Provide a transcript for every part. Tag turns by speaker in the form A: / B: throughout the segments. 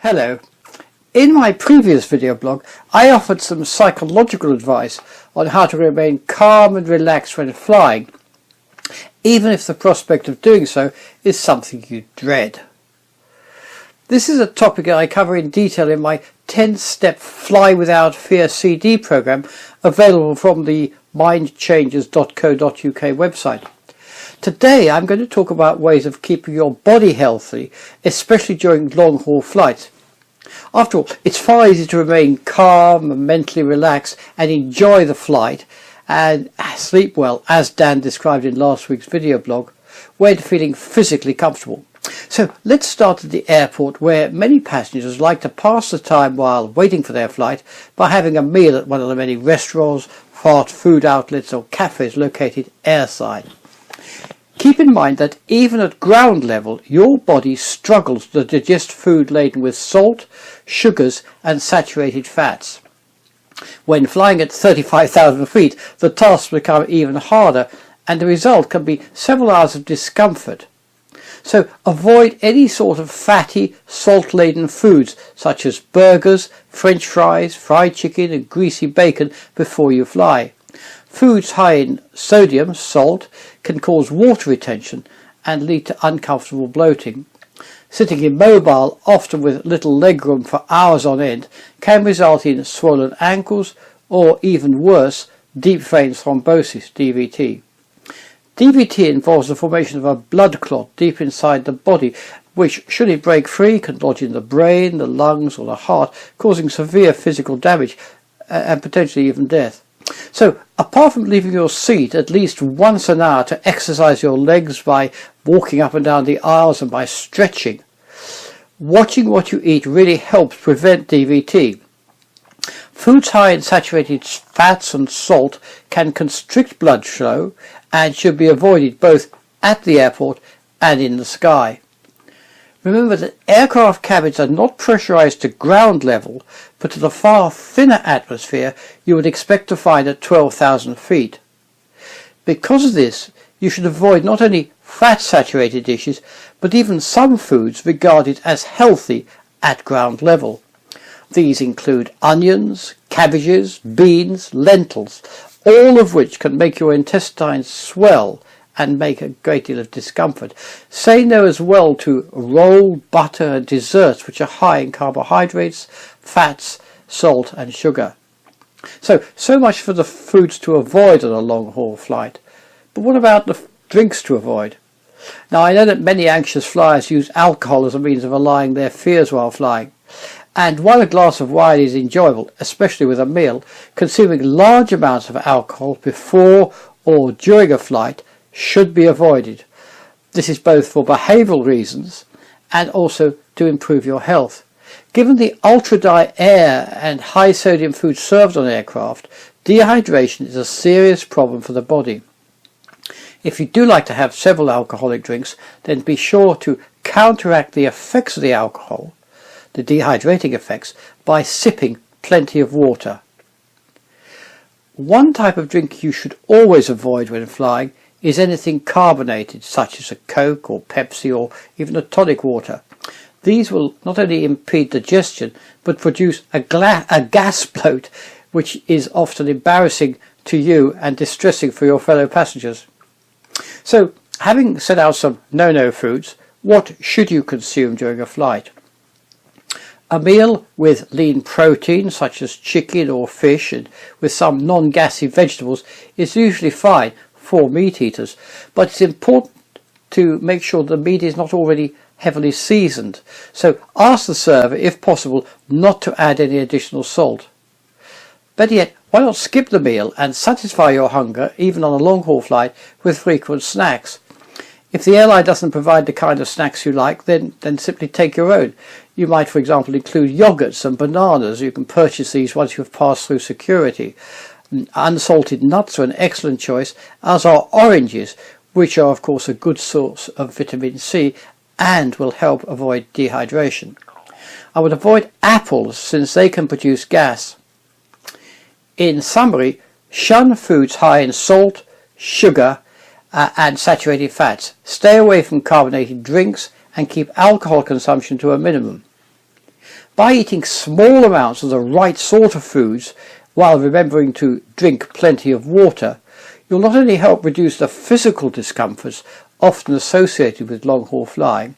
A: Hello. In my previous video blog, I offered some psychological advice on how to remain calm and relaxed when flying, even if the prospect of doing so is something you dread. This is a topic I cover in detail in my 10-step Fly Without Fear CD program, available from the mindchangers.co.uk website. Today I'm going to talk about ways of keeping your body healthy, especially during long-haul flights. After all, it's far easier to remain calm and mentally relaxed and enjoy the flight and sleep well, as Dan described in last week's video blog, when feeling physically comfortable. So let's start at the airport, where many passengers like to pass the time while waiting for their flight by having a meal at one of the many restaurants, fast food outlets or cafes located airside. Keep in mind that even at ground level, your body struggles to digest food laden with salt, sugars and saturated fats. When flying at 35,000 feet, the tasks become even harder, and the result can be several hours of discomfort. So avoid any sort of fatty, salt-laden foods such as burgers, French fries, fried chicken and greasy bacon before you fly. Foods high in sodium, salt, can cause water retention and lead to uncomfortable bloating. Sitting immobile, often with little legroom for hours on end, can result in swollen ankles or, even worse, deep vein thrombosis, DVT. DVT involves the formation of a blood clot deep inside the body, which, should it break free, can lodge in the brain, the lungs or the heart, causing severe physical damage and potentially even death. So, apart from leaving your seat at least once an hour to exercise your legs by walking up and down the aisles and by stretching, watching what you eat really helps prevent DVT. Foods high in saturated fats and salt can constrict blood flow and should be avoided both at the airport and in the sky. Remember that aircraft cabins are not pressurized to ground level, but to the far thinner atmosphere you would expect to find at 12,000 feet. Because of this, you should avoid not only fat-saturated dishes, but even some foods regarded as healthy at ground level. These include onions, cabbages, beans, lentils, all of which can make your intestines swell and make a great deal of discomfort. Say no as well to roll, butter and desserts which are high in carbohydrates, fats, salt and sugar. So much for the foods to avoid on a long haul flight. But what about the drinks to avoid? Now, I know that many anxious flyers use alcohol as a means of allaying their fears while flying. And while a glass of wine is enjoyable, especially with a meal, consuming large amounts of alcohol before or during a flight should be avoided. This is both for behavioural reasons and also to improve your health. Given the ultra-dry air and high sodium food served on aircraft, dehydration is a serious problem for the body. If you do like to have several alcoholic drinks, then be sure to counteract the effects of the alcohol, the dehydrating effects, by sipping plenty of water. One type of drink you should always avoid when flying is anything carbonated, such as a Coke or Pepsi or even a tonic water. These will not only impede digestion, but produce a gas bloat, which is often embarrassing to you and distressing for your fellow passengers. So, having set out some no-no foods, what should you consume during a flight? A meal with lean protein, such as chicken or fish, and with some non-gassy vegetables is usually fine for meat eaters, but it's important to make sure the meat is not already heavily seasoned. So ask the server, if possible, not to add any additional salt. Better yet, why not skip the meal and satisfy your hunger, even on a long-haul flight, with frequent snacks? If the airline doesn't provide the kind of snacks you like, then simply take your own. You might, for example, include yogurts and bananas. You can purchase these once you've passed through security. Unsalted nuts are an excellent choice, as are oranges, which are of course a good source of vitamin C and will help avoid dehydration. I would avoid apples since they can produce gas. In summary, shun foods high in salt, sugar and saturated fats. Stay away from carbonated drinks and keep alcohol consumption to a minimum. By eating small amounts of the right sort of foods while remembering to drink plenty of water, you'll not only help reduce the physical discomforts often associated with long-haul flying,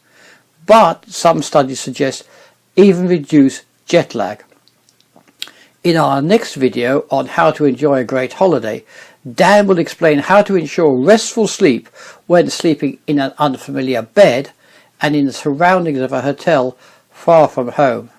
A: but some studies suggest even reduce jet lag. In our next video on how to enjoy a great holiday, Dan will explain how to ensure restful sleep when sleeping in an unfamiliar bed and in the surroundings of a hotel far from home.